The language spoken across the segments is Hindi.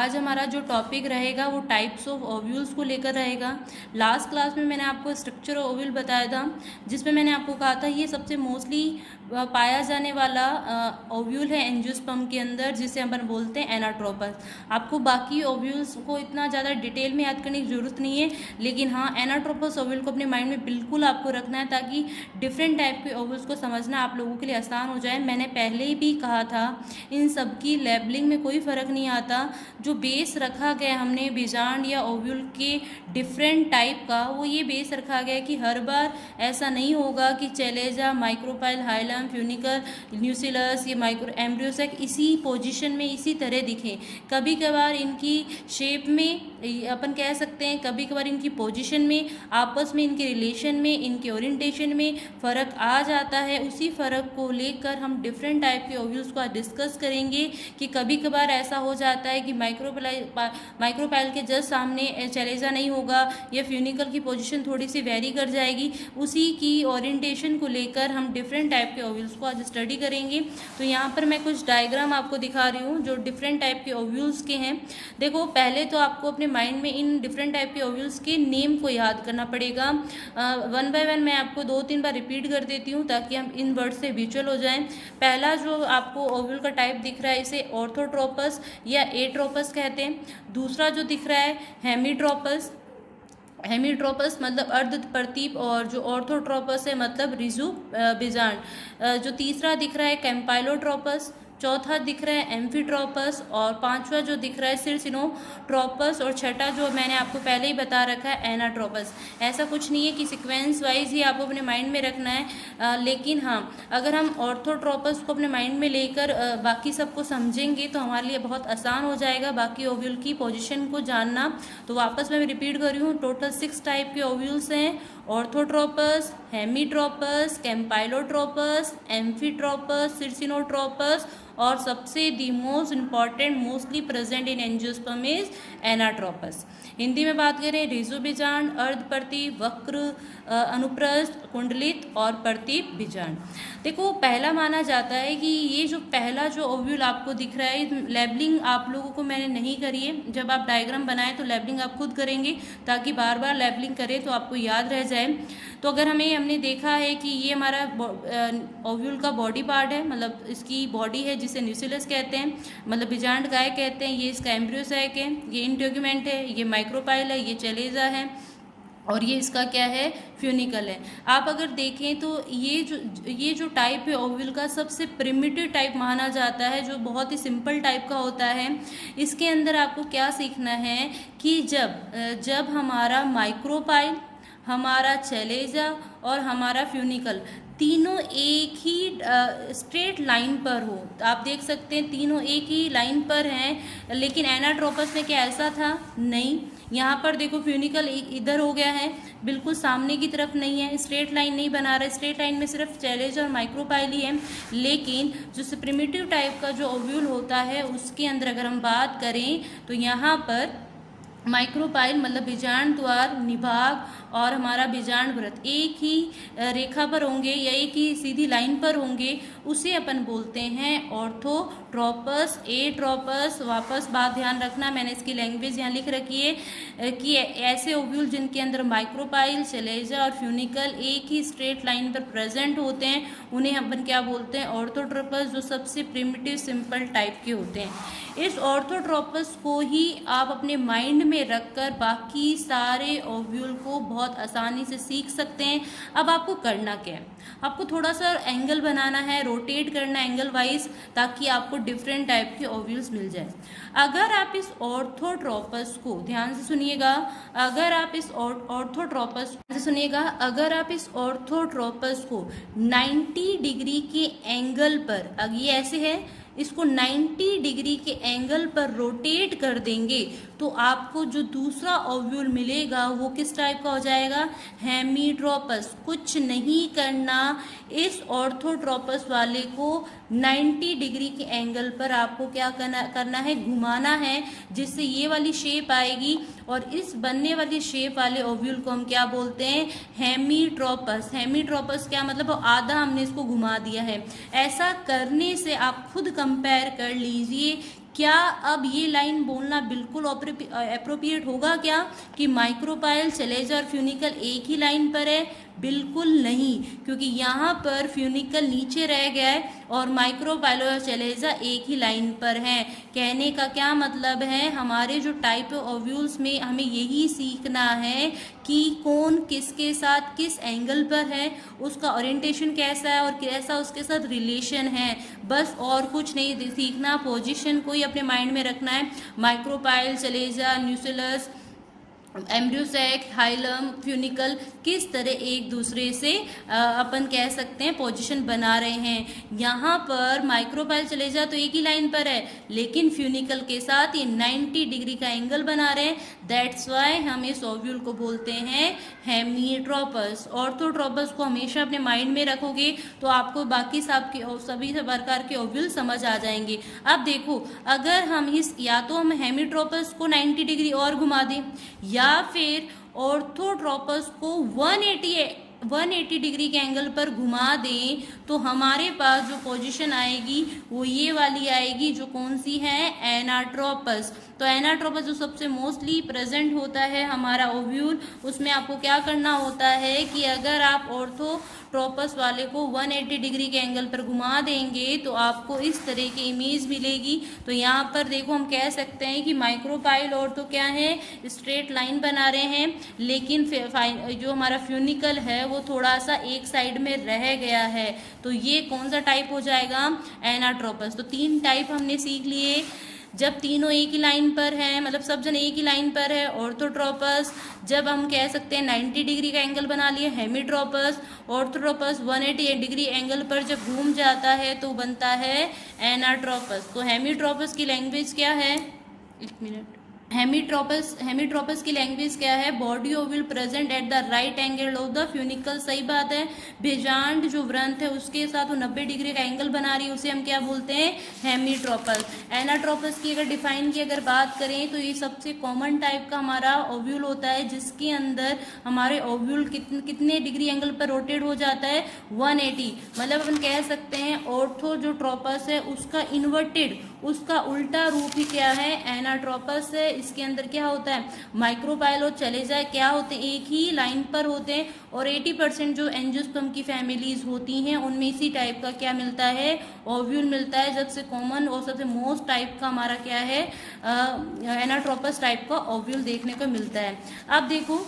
आज हमारा जो टॉपिक रहेगा वो टाइप्स ऑफ ओव्यूल्स को लेकर रहेगा। लास्ट क्लास में मैंने आपको स्ट्रक्चर ऑफ ओव्यूल बताया था, जिसमें मैंने आपको कहा था ये सबसे मोस्टली पाया जाने वाला ओव्यूल है एंजियोस्पर्म के अंदर, जिसे अपन बोलते हैं एनाट्रोपस। आपको बाकी ओव्यूल्स को इतना ज़्यादा डिटेल में याद करने की ज़रूरत नहीं है, लेकिन हाँ एनाट्रोपस ओव्यूल को अपने माइंड में बिल्कुल आपको रखना है, ताकि डिफरेंट टाइप के ओव्यूल्स को समझना आप लोगों के लिए आसान हो जाए। मैंने पहले ही भी कहा था इन सब की लेबलिंग में कोई फ़र्क नहीं आता। जो बेस रखा गया हमने बीजांड या ओव्यूल के डिफरेंट टाइप का, वो ये बेस रखा गया कि हर बार ऐसा नहीं होगा कि चैलेजा, माइक्रोपाइल, हाइलम, फ्यूनिकल, न्यूसिलस, ये माइक्रो एम्ब्रियोसेक इसी पोजीशन में इसी तरह दिखे। कभी कभार इनकी शेप में अपन कह सकते हैं, कभी कभार इनकी पोजीशन में, आपस में इनके रिलेशन में, इनके ओरिएंटेशन में फ़र्क आ जाता है। उसी फ़र्क को लेकर हम डिफरेंट टाइप के ओव्यूल्स को डिस्कस करेंगे कि कभी कभार ऐसा हो जाता है कि माइक्रोपाइल के जस्ट सामने चैलेजा नहीं होगा या फ्यूनिकल की पोजीशन थोड़ी सी वेरी कर जाएगी। उसी की ओरिएंटेशन को लेकर हम डिफरेंट टाइप के ओव्यूल्स को आज स्टडी करेंगे। तो यहाँ पर मैं कुछ डायग्राम आपको दिखा रही हूँ जो डिफरेंट टाइप के ओव्यूल्स के हैं। देखो, पहले तो आपको अपने माइंड में इन डिफरेंट टाइप के ओव्यूल्स के नेम को याद करना पड़ेगा। वन बाय वन मैं आपको 2-3 बार रिपीट कर देती हूँ ताकि हम इन वर्ड से विजुअल हो जाएं। पहला जो आपको ओव्यूल का टाइप दिख रहा है, इसे ऑर्थोट्रोपस या एट्रोपस कहते हैं। दूसरा जो दिख रहा है हेमीट्रोपस, हेमीट्रोपस मतलब अर्ध प्रतीप, और जो ऑर्थोट्रोपस है मतलब रिजु बीजांड। जो तीसरा दिख रहा है कैम्पाइलोट्रोपस, चौथा दिख रहा है एम्फीट्रोपस, और पांचवा जो दिख रहा है सिरसिनोट्रोपस, और छठा जो मैंने आपको पहले ही बता रखा है एनाट्रोपस। ऐसा कुछ नहीं है कि सीक्वेंस वाइज ही आपको अपने माइंड में रखना है, लेकिन हाँ अगर हम ऑर्थोट्रोपस को अपने माइंड में लेकर बाकी सबको समझेंगे तो हमारे लिए बहुत आसान हो जाएगा बाकी ओव्यूल की पोजिशन को जानना। तो वापस मैं रिपीट कर रही हूँ, टोटल 6 टाइप के ओव्यूल्स हैं: ऑर्थोट्रोपस, हेमीट्रोपस, कैम्पाइलोट्रोपस, एम्फीट्रोपस, सिरसिनोट्रोपस, और सबसे the most important mostly present in angiosperm is anatropous. Hindi में बात करें, रिजोबीजांड, अर्धप्रतीप, वक्र, अनुप्रस्थ, कुंडलित और प्रतीप बीजांड। देखो, पहला माना जाता है कि ये जो पहला जो ओव्यूल आपको दिख रहा है, लेबलिंग आप लोगों को मैंने नहीं करी है। जब आप डायग्राम बनाएं तो लेबलिंग आप खुद करेंगे ताकि बार बार लेबलिंग करें तो आपको याद रह जाए। तो अगर हमने देखा है कि ये हमारा ओव्यूल का बॉडी पार्ट है, मतलब इसकी बॉडी है जिसे न्यूसिलस कहते हैं, मतलब बीजांड गाय कहते हैं। ये इसका एम्ब्रियोसैक है, ये इंटेगुमेंट है, ये माइक्रोपाइल है, ये चैलेजा है, और ये इसका क्या है, फ्यूनिकल है। आप अगर देखें तो ये जो टाइप है ओव्यूल का, सबसे प्रिमिटिव टाइप माना जाता है, जो बहुत ही सिंपल टाइप का होता है। इसके अंदर आपको क्या सीखना है कि जब हमारा माइक्रोपाइल, हमारा चैलेजा और हमारा फ्यूनिकल तीनों एक ही स्ट्रेट लाइन पर हो। तो आप देख सकते हैं तीनों एक ही लाइन पर हैं, लेकिन एनाट्रोपस में क्या ऐसा था? नहीं। यहाँ पर देखो फ्यूनिकल इधर हो गया है, बिल्कुल सामने की तरफ नहीं है, स्ट्रेट लाइन नहीं बना रहा है। स्ट्रेट लाइन में सिर्फ चैलेजा और माइक्रोपाइल ही है। लेकिन जो प्रिमिटिव टाइप का जो ओव्यूल होता है उसके अंदर अगर हम बात करें तो यहाँ पर माइक्रोपाइल मतलब बीजांड द्वार, निभाग और हमारा बीजांड व्रत एक ही रेखा पर होंगे या एक ही सीधी लाइन पर होंगे, उसे अपन बोलते हैं ऑर्थोट्रोपस, एट्रोपस। वापस बात ध्यान रखना, मैंने इसकी लैंग्वेज यहाँ लिख रखी है कि ऐसे ओव्यूल जिनके अंदर माइक्रोपाइल, चैलेजा और फ्यूनिकल एक ही स्ट्रेट लाइन पर प्रेजेंट होते हैं, उन्हें अपन क्या बोलते हैं? ऑर्थोट्रोपस, जो सबसे प्रिमिटिव सिंपल टाइप के होते हैं। इस ऑर्थोट्रोपस को ही आप अपने माइंड में रखकर बाकी सारे ओव्यूल को बहुत आसानी से सीख सकते हैं। अब आपको करना क्या है? आपको थोड़ा सा एंगल बनाना है, रोटेट करना है एंगल वाइज, ताकि आपको डिफरेंट टाइप के ओव्यूल्स मिल जाए। अगर आप इस ऑर्थोट्रोपस को ध्यान से सुनिएगा, अगर आप इस ऑर्थोट्रोपस से सुनिएगा, अगर आप इस ऑर्थोट्रोपस को 90 डिग्री के एंगल पर, अब ये ऐसे है, इसको 90 डिग्री के एंगल पर रोटेट कर देंगे तो आपको जो दूसरा ओव्यूल मिलेगा वो किस टाइप का हो जाएगा? हेमीट्रोपस। कुछ नहीं करना, इस ऑर्थोट्रोपस वाले को 90 डिग्री के एंगल पर आपको क्या करना है? घुमाना है, जिससे ये वाली शेप आएगी, और इस बनने वाली शेप वाले ओव्यूल को हम क्या बोलते हैं? हेमीट्रोपस। हेमीट्रोपस क्या मतलब? आधा हमने इसको घुमा दिया है। ऐसा करने से आप खुद कंपेयर कर लीजिए क्या अब ये लाइन बोलना बिल्कुल अप्रोप्रिएट होगा क्या कि माइक्रोपाइल, चलेजा और फ्यूनिकल एक ही लाइन पर है? बिल्कुल नहीं, क्योंकि यहाँ पर फ्यूनिकल नीचे रह गया है और माइक्रोपाइल और चलेजा एक ही लाइन पर हैं। कहने का क्या मतलब है, हमारे जो टाइप ऑफ ओव्यूल्स में हमें यही सीखना है कि कौन किसके साथ किस एंगल पर है, उसका ओरिएंटेशन कैसा है और कैसा उसके साथ रिलेशन है, बस और कुछ नहीं सीखना। पोजीशन को ही अपने माइंड में रखना है। माइक्रोपाइल, चलेजा, न्यूसिलस, एम्ब्रियोसैक, हाइलम, फ्यूनिकल किस तरह एक दूसरे से अपन कह सकते हैं पोजीशन बना रहे हैं। यहाँ पर माइक्रोपाइल, चलेजा तो एक ही लाइन पर है, लेकिन फ्यूनिकल के साथ ये 90 डिग्री का एंगल बना रहे हैं। दैट्स वाई हम इस ओव्यूल को बोलते हैं हेमीट्रोपस। ऑर्थोट्रोपस को हमेशा अपने माइंड में रखोगे तो आपको बाकी सभी प्रकार के ओव्यूल समझ आ जाएंगे। अब देखो, अगर हम या तो हम हेमीट्रोपस को 90 डिग्री और घुमा दें या फिर ऑर्थोट्रोपस को 180 डिग्री के एंगल पर घुमा दें, तो हमारे पास जो पोजीशन आएगी वो ये वाली आएगी, जो कौन सी है, एनाट्रोपस। तो एनाट्रोपस जो सबसे मोस्टली प्रेजेंट होता है हमारा ओव्यूल, उसमें आपको क्या करना होता है कि अगर आप ऑर्थोट्रोपस वाले को 180 डिग्री के एंगल पर घुमा देंगे तो आपको इस तरह की इमेज मिलेगी। तो यहाँ पर देखो, हम कह सकते हैं कि माइक्रोपाइल ऑर्थो क्या है, स्ट्रेट लाइन बना रहे हैं, लेकिन जो हमारा फ्यूनिकल है वो थोड़ा सा एक साइड में रह गया है। तो ये कौन सा टाइप हो जाएगा, एनाट्रोपस। तो 3 टाइप हमने सीख लिए। जब तीनों एक ही लाइन पर हैं, मतलब सब जन एक ही लाइन पर है, ऑर्थोट्रोपस। जब हम कह सकते हैं 90 डिग्री का एंगल बना लिए, हेमीट्रोपस। ऑर्थोट्रोपस 180 डिग्री एंगल पर जब घूम जाता है तो बनता है एनाट्रोपस। तो हेमीट्रोपस की लैंग्वेज क्या है, एक मिनट, हेमीट्रोपस की लैंग्वेज क्या है, body ovule present at the right angle of the funicle. सही बात है, बेजांड जो व्रंथ है उसके साथ वो 90 डिग्री का एंगल बना रही है, उसे हम क्या बोलते हैं, हेमीट्रोपस। एनाट्रोपस की अगर डिफाइन की अगर बात करें तो ये सबसे कॉमन टाइप का हमारा ओव्यूल होता है, जिसके अंदर हमारे ओव्यूल कितने डिग्री एंगल पर रोटेट हो जाता है, 180। मतलब अपन कह सकते हैं ऑर्थो जो ट्रोपस है उसका इन्वर्टेड, उसका उल्टा रूप ही क्या है, एनाट्रोपस है। इसके अंदर क्या होता है, माइक्रोपाइल और चलेजा क्या होते हैं, एक ही लाइन पर होते हैं, और 80% जो एंजियोस्पर्म की फैमिलीज होती हैं उनमें इसी टाइप का क्या मिलता है, ओव्यूल मिलता है। सबसे कॉमन और सबसे मोस्ट टाइप का हमारा क्या है, एनाट्रोपस टाइप का ओव्यूल देखने को मिलता है। अब देखो,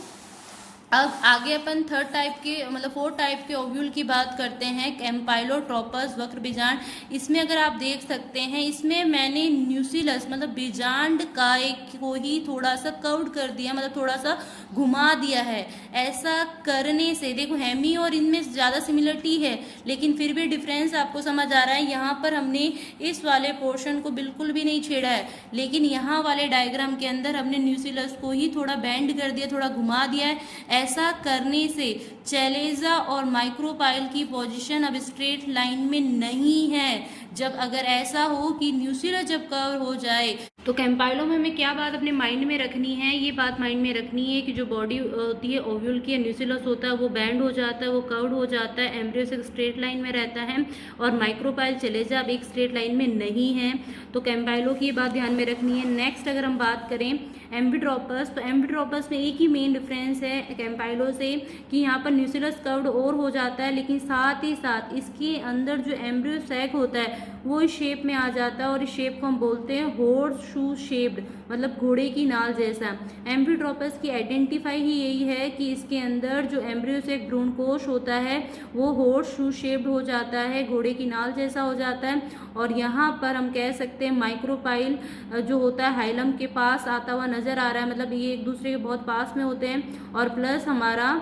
अब आगे अपन थर्ड टाइप के मतलब 4 टाइप के ओव्यूल की बात करते हैं, कैम्पाइलोट्रोपस, वक्र बीजांड। इसमें अगर आप देख सकते हैं, इसमें मैंने न्यूसिलस मतलब बीजांड काय को ही थोड़ा सा कर्व्ड कर दिया, मतलब थोड़ा सा घुमा दिया है। ऐसा करने से देखो, हेमी और इनमें ज़्यादा सिमिलरिटी है, लेकिन फिर भी डिफरेंस आपको समझ आ रहा है। यहाँ पर हमने इस वाले पोर्शन को बिल्कुल भी नहीं छेड़ा है, लेकिन यहाँ वाले डायग्राम के अंदर हमने न्यूसिलस को ही थोड़ा बेंड कर दिया, थोड़ा घुमा दिया है। ऐसा करने से चलेजा और माइक्रोपाइल की पोजीशन अब स्ट्रेट लाइन में नहीं है। जब अगर ऐसा हो कि न्यूसिलस जब कवर हो जाए, तो कैम्पाइलो में हमें क्या बात अपने माइंड में रखनी है, ये बात माइंड में रखनी है कि जो बॉडी होती है ओव्यूल की, न्यूसिलस होता है वो बैंड हो जाता है, वो कर्व्ड हो जाता है, एम्ब्रियो एक स्ट्रेट लाइन में रहता है, और माइक्रोपाइल चलेजा अब एक स्ट्रेट लाइन में नहीं है। तो कैम्पाइलो की बात ध्यान में रखनी है। नेक्स्ट अगर हम बात करें एम्बिट्रोपस, तो एम्बिट्रोपस में एक ही मेन डिफरेंस है कैम्पाइलो से कि यहाँ पर न्यूसिलस कर्व्ड और हो जाता है, लेकिन साथ ही साथ इसके अंदर जो एम्ब्रियो सैक होता है वो इस शेप में आ जाता है, और इस शेप को हम बोलते हैं हॉर्स शू शेप्ड, मतलब घोड़े की नाल जैसा। एम्बिट्रोपस की आइडेंटिफाई ही यही है कि इसके अंदर जो एम्ब्रियो से एक भ्रूणकोश होता है वो हॉर्स शू शेप्ड हो जाता है, घोड़े की नाल जैसा हो जाता है। और यहाँ पर हम कह सकते हैं माइक्रोपाइल जो होता है हाइलम के पास आता हुआ नजर आ रहा है, मतलब ये एक दूसरे के बहुत पास में होते हैं, और प्लस हमारा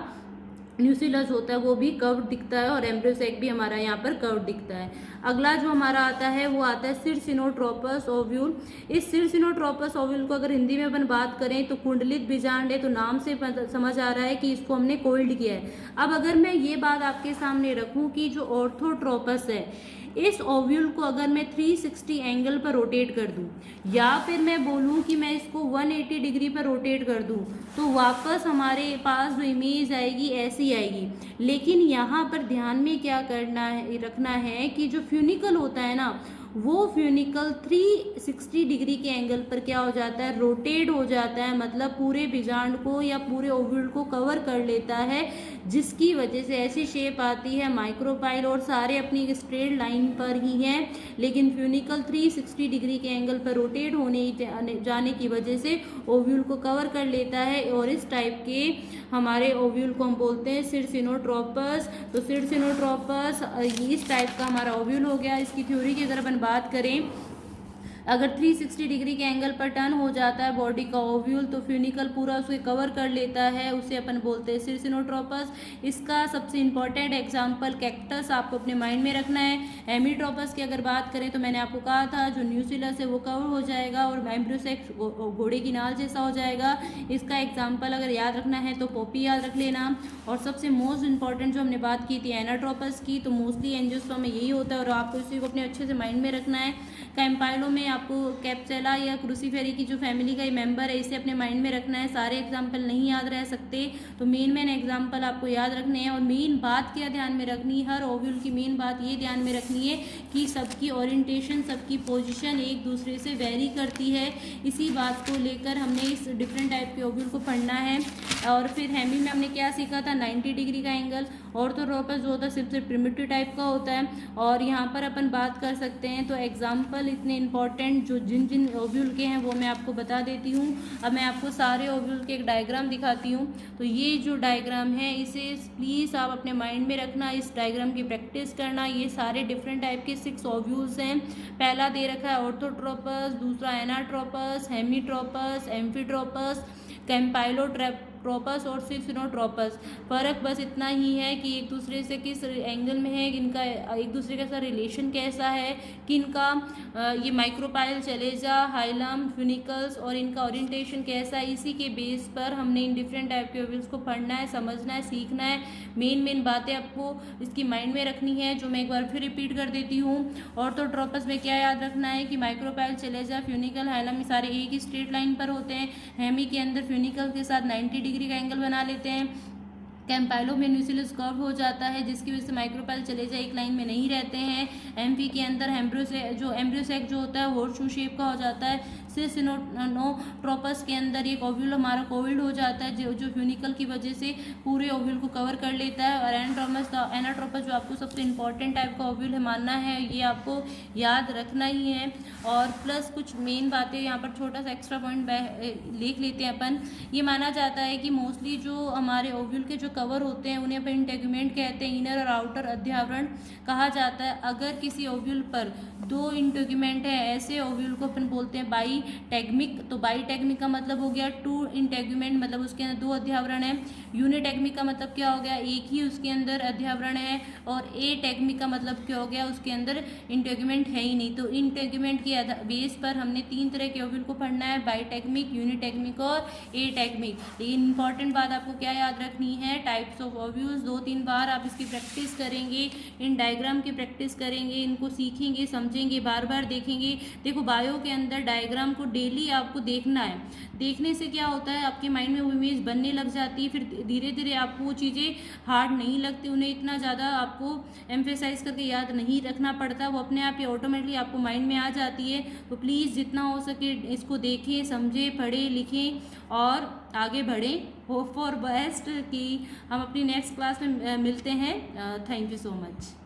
न्यूसिलस होता है वो भी कर्व्ड दिखता है, और एम्ब्रियोसैक भी हमारा यहाँ पर कर्व्ड दिखता है। अगला जो हमारा आता है वो आता है सिरसिनोट्रोपस ओव्यूल। इस सिरसिनोट्रोपस ओव्यूल को अगर हिंदी में अपन बात करें तो कुंडलित बीजांड है, तो नाम से समझ आ रहा है कि इसको हमने कोल्ड किया है। अब अगर मैं ये बात आपके सामने रखूं कि जो ऑर्थोट्रोपस है, इस ओव्यूल को अगर मैं 360 एंगल पर रोटेट कर दूं, या फिर मैं बोलूं कि मैं इसको 180 डिग्री पर रोटेट कर दूं, तो वापस हमारे पास जो इमेज आएगी ऐसी आएगी। लेकिन यहाँ पर ध्यान में क्या करना है, रखना है कि जो फ्यूनिकल होता है ना, वो फ्यूनिकल 360 डिग्री के एंगल पर क्या हो जाता है, रोटेट हो जाता है, मतलब पूरे बीजांड को या पूरे ओव्यूल को कवर कर लेता है, जिसकी वजह से ऐसी शेप आती है माइक्रोपाइल। और सारे अपनी एक स्ट्रेट लाइन पर ही हैं, लेकिन फ्यूनिकल 360 डिग्री के एंगल पर रोटेट होने जाने की वजह से ओव्यूल को कवर कर लेता है। और इस टाइप के हमारे ओव्यूल को हम बोलते हैं सिरसिनोट्रोपस। तो सिरसिनोट्रोपस इस टाइप का हमारा ओव्यूल हो गया। इसकी थ्योरी की अगर अपन बात करें, अगर 360 डिग्री के एंगल पर टर्न हो जाता है बॉडी का ओव्यूल, तो फ्यूनिकल पूरा उसे कवर कर लेता है, उसे अपन बोलते हैं सिरसिनोट्रोपस। इसका सबसे इंपॉर्टेंट एग्जांपल कैक्टस आपको अपने माइंड में रखना है। हेमीट्रोपस की अगर बात करें तो मैंने आपको कहा था जो न्यूसिलस है वो कवर हो जाएगा और एम्ब्रियोसेक घोड़े की नाल जैसा हो जाएगा। इसका एग्जाम्पल अगर याद रखना है तो पोपी याद रख लेना। और सबसे मोस्ट इंपॉर्टेंट जो हमने बात की थी एनाट्रोपस की, तो मोस्टली एंजियोस्पर्म में यही होता है और आपको इसी को अपने अच्छे से माइंड में रखना है। कैम्पाइलो में आपको कैप्सेला या क्रूसीफेरी की जो फैमिली का मेंबर है इसे अपने माइंड में रखना है। सारे एग्जाम्पल नहीं याद रह सकते, तो मेन एग्जाम्पल आपको याद रखने हैं। और मेन बात क्या ध्यान में रखनी है, हर ओव्यूल की मेन बात ये ध्यान में रखनी है कि सबकी ओरिएंटेशन, सबकी पोजीशन एक दूसरे से वेरी करती है। इसी बात को लेकर हमने इस डिफरेंट टाइप के ओव्यूल को पढ़ना है। और फिर हेमी में हमने क्या सीखा था, 90 डिग्री का एंगल। ऑर्थोट्रोपस जो होता है सिर्फ प्रिमिटिव टाइप का होता है। और यहाँ पर अपन बात कर सकते हैं, तो एग्जाम्पल इतने इंपॉर्टेंट जो जिन जिन ओव्यूल के हैं वो मैं आपको बता देती हूँ। अब मैं आपको सारे ओव्यूल के एक डायग्राम दिखाती हूँ। तो ये जो डायग्राम है इसे प्लीज़ आप अपने माइंड में रखना, इस डायग्राम की प्रैक्टिस करना। ये सारे डिफरेंट टाइप के 6 ओव्यूल्स हैं। पहला दे रखा है ऑर्थोट्रोपस, दूसरा एनाट्रोपस, हेमीट्रोपस, एम्फीट्रोपस, कैम्पाइलोट्रोपस और सिरसिनोट्रोपस। फ़र्क बस इतना ही है कि एक दूसरे से किस एंगल में है, इनका एक दूसरे के साथ रिलेशन कैसा है, कि इनका ये माइक्रोपाइल, चलेजा, हाइलम, फ्यूनिकल्स और इनका ओरिएंटेशन कैसा है। इसी के बेस पर हमने इन डिफरेंट टाइप के ओव्यूल्स को पढ़ना है, समझना है, सीखना है। मेन बातें आपको इसकी माइंड में रखनी है, जो मैं एक बार फिर रिपीट कर देती हूँ। ऑर्थोट्रोपस में क्या याद रखना है कि माइक्रोपाइल, चलेजा, फ्यूनिकल, हाइलम ये सारे एक ही स्ट्रेट लाइन पर होते हैं। हेमी के अंदर फ्यूनिकल के साथ 90 डिग्री का एंगल बना लेते हैं। कैम्पाइलो में न्यूसिलस कर्व हो जाता है, जिसकी वजह से माइक्रोपाइल, चलेजा एक लाइन में नहीं रहते हैं। एम्फी के अंदर एम्ब्रियोसेक जो होता है होर्सशू शेप का हो जाता है। सिरसिनोट्रोपस के अंदर एक ओव्यूल हमारा कोविड हो जाता है, जो फ्यूनिकल की वजह से पूरे ओव्यूल को कवर कर लेता है। और एनाट्रोपस जो आपको सबसे इंपॉर्टेंट टाइप का ओव्यूल है मानना है, ये आपको याद रखना ही है। और प्लस कुछ मेन बातें यहाँ पर छोटा सा एक्स्ट्रा पॉइंट लिख लेते हैं अपन। ये माना जाता है कि मोस्टली जो हमारे ओव्यूल के जो कवर होते हैं उन्हें अपन इंटेगुमेंट कहते हैं, इनर और आउटर अध्यावरण कहा जाता है। अगर किसी ओव्यूल पर 2 इंटेगुमेंट है, ऐसे ओव्यूल को अपन बोलते हैं बाईटेगमिक। तो बाईटेगमिक का मतलब हो गया 2 इंटेगुमेंट, मतलब उसके अंदर 2 अध्यावरण है। यूनिटेगमिक का मतलब क्या हो गया, एक ही उसके अंदर अध्यावरण है। और एटेगमिक का मतलब क्या हो गया, उसके अंदर इंटेगुमेंट है ही नहीं। तो इंटेगुमेंट के बेस पर हमने 3 तरह के ओव्यूल को पढ़ना है, बाईटेगमिक, यूनिटेगमिक और एटेगमिक। लेकिन इंपॉर्टेंट बात आपको क्या याद रखनी है, टाइप्स ऑफ ओव्यूल्स। 2-3 बार आप इसकी प्रैक्टिस करेंगे, इन डायग्राम की प्रैक्टिस करेंगे, इनको सीखेंगे, समझेंगे, बार बार देखेंगे। देखो बायो के अंदर डायग्राम को डेली आपको देखना है। देखने से क्या होता है, आपके माइंड में वो इमेज बनने लग जाती है, फिर धीरे धीरे आपको वो चीज़ें हार्ड नहीं लगती, उन्हें इतना ज़्यादा आपको एम्फेसाइज करके याद नहीं रखना पड़ता, वो अपने आप ही ऑटोमेटिकली आपको माइंड में आ जाती है। तो प्लीज़ जितना हो सके इसको देखें, समझें, पढ़ें, लिखें और आगे बढ़ें। होप फॉर बेस्ट कि हम अपनी नेक्स्ट क्लास में मिलते हैं। Thank you so much.